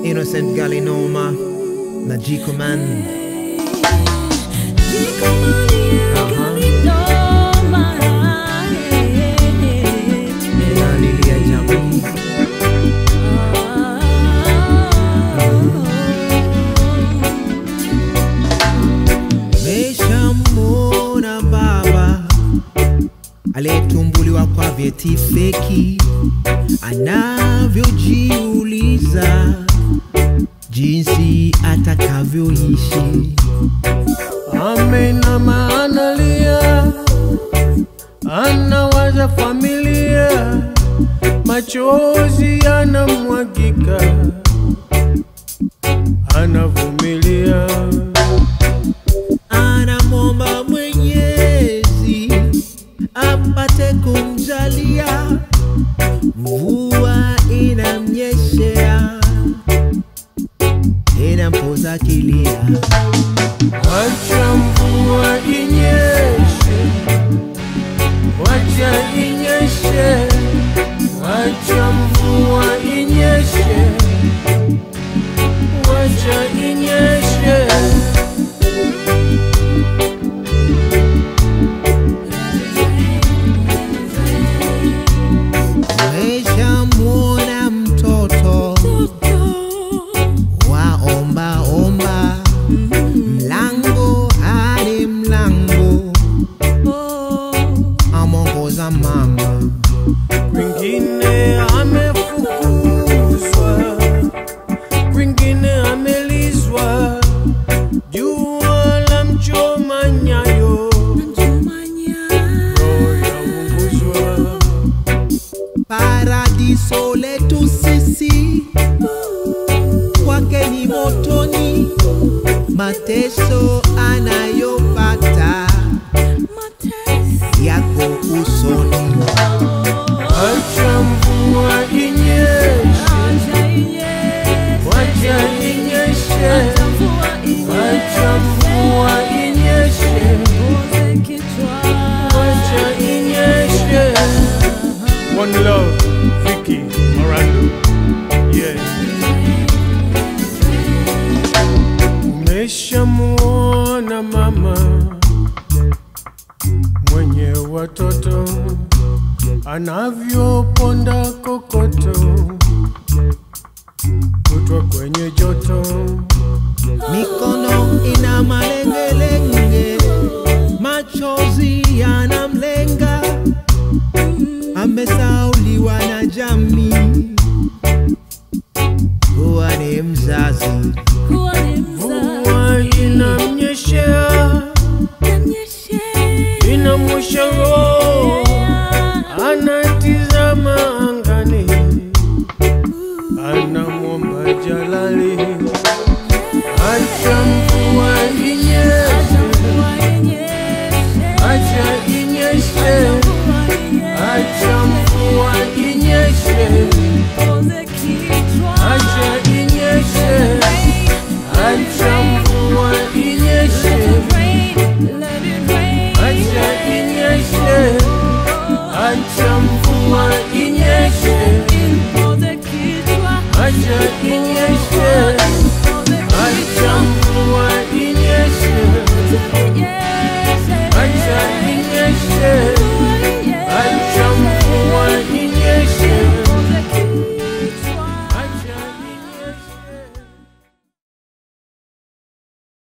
Innocent Galinoma na Jiko Man. Meshamona baba aliyetumbuliwa kwa vyeti feki, anavyojiuliza jinsi atakavyoishi. Ameinama analia, anawaza familia, machozi yanamwagika, anavumilia. Anamwomba Mwenyezi apate kumjalia, mvua inamnyeshea, inampoza kilia. Wacha mvua inyeshe, wacha inyeshe, wacha mvua inyeshe, wacha inyeshe. Meshamwona mtoto waomba omba, mlango hadi mlango, amongoza mama. Kwingine amefukuzwa, kwingine amelizwa, jua la mchoma nyayo, roho yaunguzwa. Paradiso letu sisi, kwake ni motoni, mateso anayopata yako usoni. Acha mvua inyeshe, wacha inyeshe, acha mvua inyeshe, wacha inyeshe. One love, Vicky Morando. Yeah. Umeshamuona mama mwenye watoto anavyoponda kokoto kutwa kwenye joto, mikono ina malengelenge, machozi yanamlenga, amesauliwa na jamii, huwa ni mzazi.